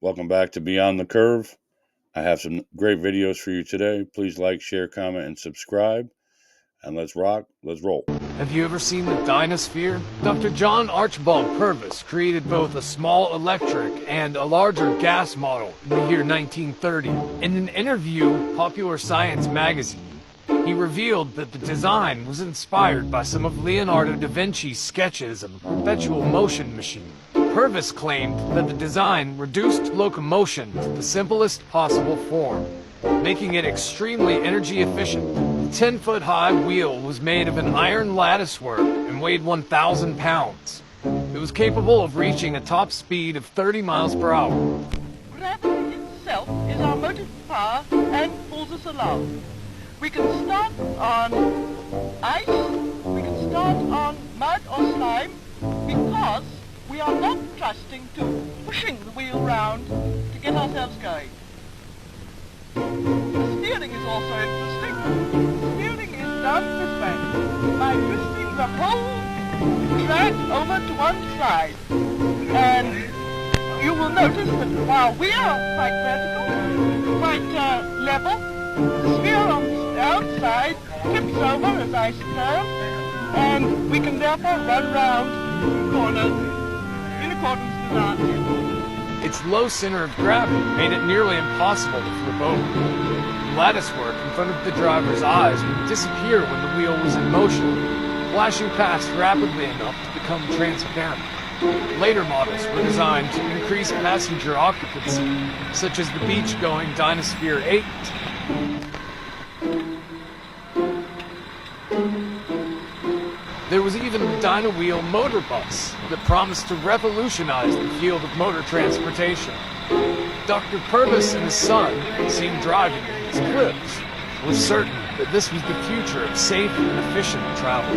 Welcome back to Beyond the Curve. I have some great videos for you today. Please like, share, comment, and subscribe. And let's rock, let's roll. Have you ever seen the Dynasphere? Dr. John Archibald Purvis created both a small electric and a larger gas model in the year 1930. In an interview, Popular Science magazine, he revealed that the design was inspired by some of Leonardo da Vinci's sketches of a perpetual motion machine. Purvis claimed that the design reduced locomotion to the simplest possible form, making it extremely energy efficient. The 10-foot-high wheel was made of an iron latticework and weighed 1,000 pounds. It was capable of reaching a top speed of 30 miles per hour. Gravity itself is our motive power and pulls us along. We can start on ice, we can start on mud or slime, because we are not trusting to pushing the wheel round to get ourselves going. The steering is also interesting. The steering is done this way, by twisting the whole track over to one side. And you will notice that while we are quite vertical, quite level, the sphere on the outside tips over as I curve, and we can therefore run round corners in accordance with our tip. Its low center of gravity made it nearly impossible to flip over. The latticework in front of the driver's eyes would disappear when the wheel was in motion, flashing past rapidly enough to become transparent. Later models were designed to increase passenger occupancy, such as the beach-going Dynasphere 8. There was even the Dynawheel motor bus that promised to revolutionize the field of motor transportation. Dr. Purvis and his son, seen driving in these clips, was certain that this was the future of safe and efficient travel.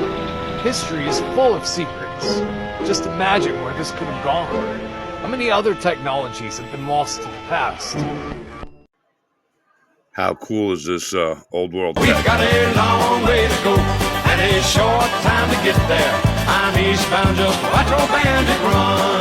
History is full of secrets. Just imagine where this could have gone. How many other technologies have been lost to the past? How cool is this old world tech? We've got a long way to go and a short time to get there. I'm eastbound, just watch old bandit run.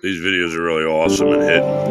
These videos are really awesome and hidden.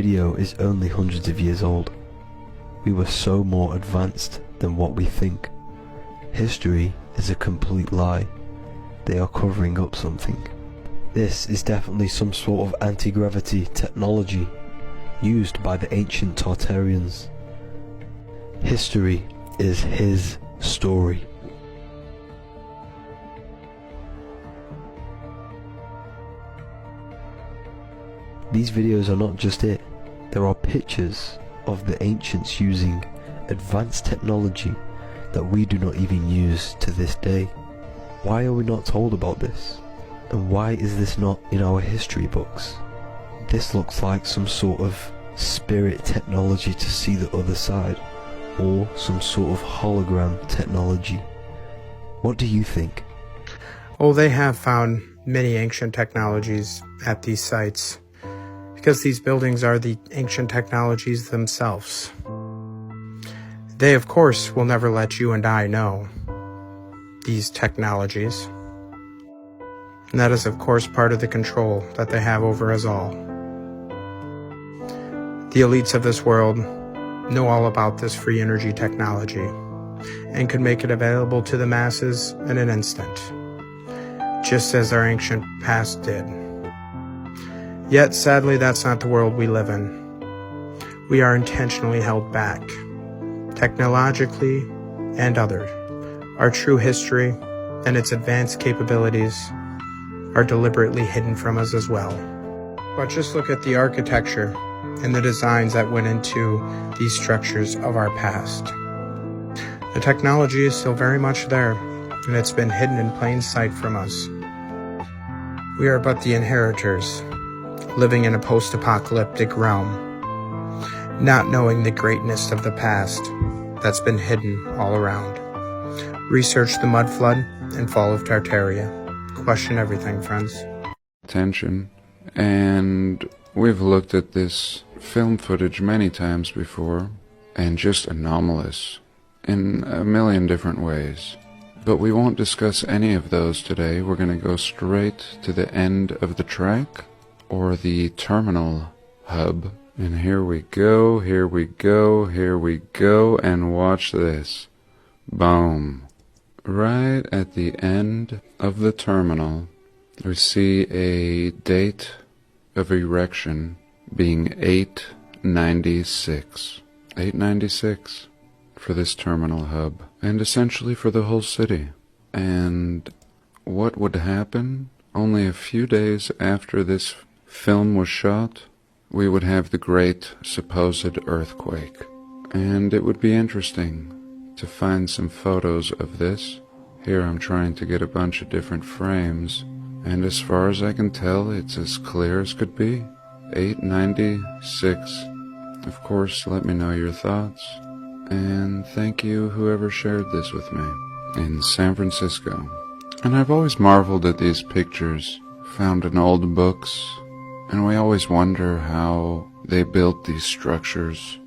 video is only hundreds of years old. We were so more advanced than what we think. History is a complete lie. They are covering up something. This is definitely some sort of anti-gravity technology used by the ancient Tartarians. History is his story. These videos are not just it. There are pictures of the ancients using advanced technology that we do not even use to this day. Why are we not told about this? And why is this not in our history books? This looks like some sort of spirit technology to see the other side, or some sort of hologram technology. What do you think? Oh, they have found many ancient technologies at these sites, because these buildings are the ancient technologies themselves. They, of course, will never let you and I know these technologies. And that is, of course, part of the control that they have over us all. The elites of this world know all about this free energy technology and could make it available to the masses in an instant, just as our ancient past did. Yet, sadly, that's not the world we live in. We are intentionally held back, technologically and others. Our true history and its advanced capabilities are deliberately hidden from us as well. But just look at the architecture and the designs that went into these structures of our past. The technology is still very much there, and it's been hidden in plain sight from us. We are but the inheritors, living in a post-apocalyptic realm, not knowing the greatness of the past that's been hidden all around. Research the mud flood and fall of Tartaria. Question everything, friends. Attention, and we've looked at this film footage many times before, and just anomalous in a million different ways. But we won't discuss any of those today. We're going to go straight to the end of the track, or the terminal hub. And here we go, here we go, here we go, and watch this. Boom. Right at the end of the terminal, we see a date of erection being 896. 896 for this terminal hub, and essentially for the whole city. And what would happen? Only a few days after this film was shot, we would have the great supposed earthquake. And it would be interesting to find some photos of this. Here I'm trying to get a bunch of different frames, and as far as I can tell, it's as clear as could be. 896. Of course, let me know your thoughts, and thank you whoever shared this with me in San Francisco. And I've always marveled at these pictures found in old books, and we always wonder how they built these structures.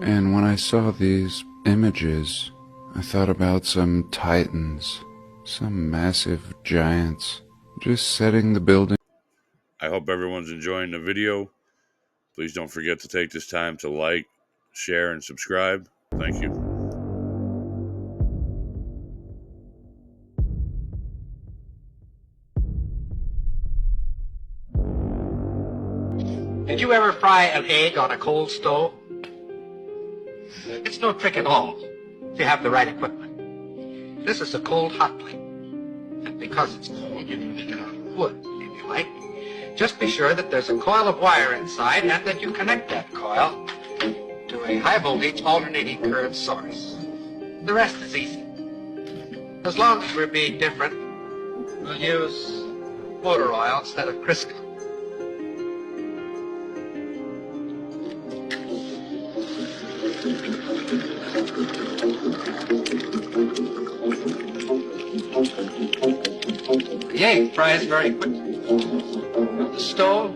And when I saw these images, I thought about some titans, some massive giants, just setting the building. I hope everyone's enjoying the video. Please don't forget to take this time to like, share, and subscribe. Thank you. Did you ever fry an egg on a cold stove? It's no trick at all if you have the right equipment. This is a cold hot plate. And because it's cold, you can make it out of wood, if you like. Just be sure that there's a coil of wire inside and that you connect that coil to a high voltage alternating current source. The rest is easy. As long as we're being different, we'll use motor oil instead of Crisco. The egg fries very quickly. The stove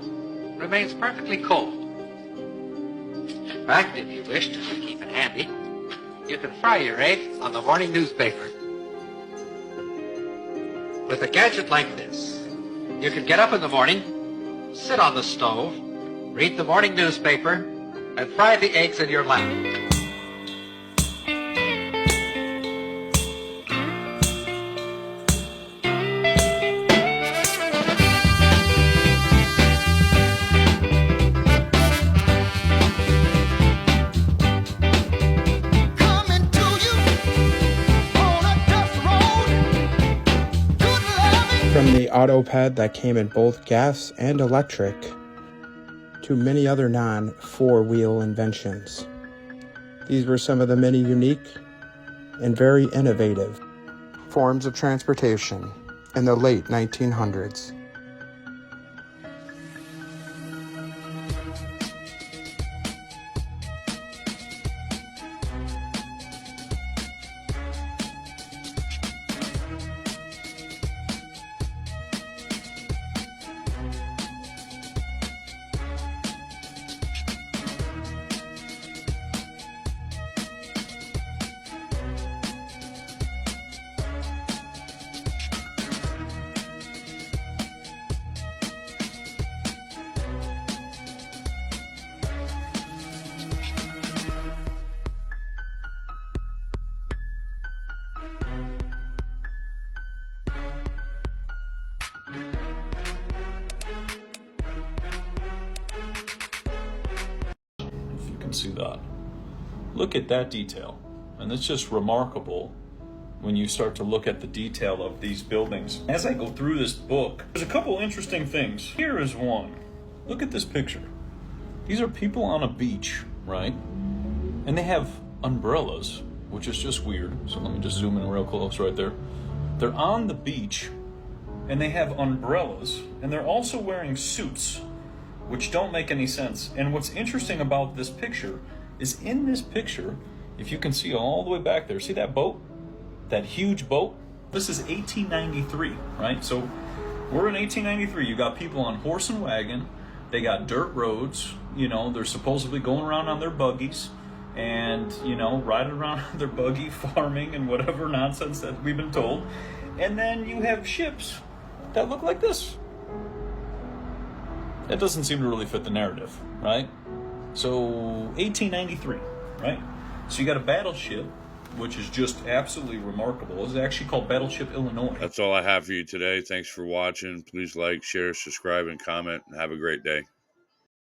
remains perfectly cold. In fact, if you wish to keep it handy, you can fry your egg on the morning newspaper. With a gadget like this, you can get up in the morning, sit on the stove, read the morning newspaper, and fry the eggs in your lap. From the Autoped that came in both gas and electric, to many other non-four-wheel inventions. These were some of the many unique and very innovative forms of transportation in the late 1900s. See that. Look at that detail. And it's just remarkable when you start to look at the detail of these buildings. As I go through this book, there's a couple interesting things. Here is one. Look at this picture. These are people on a beach, right? And they have umbrellas, which is just weird. So let me just zoom in real close right there. They're on the beach and they have umbrellas, and they're also wearing suits, which don't make any sense. And what's interesting about this picture is in this picture, if you can see all the way back there, see that boat? That huge boat? This is 1893, right? So we're in 1893. You got people on horse and wagon. They got dirt roads. You know, they're supposedly going around on their buggies and, you know, riding around on their buggy, farming and whatever nonsense that we've been told. And then you have ships that look like this. That doesn't seem to really fit the narrative, right? So 1893, right? So you got a battleship, which is just absolutely remarkable. It's actually called Battleship Illinois. That's all I have for you today. Thanks for watching. Please like, share, subscribe, and comment. And have a great day.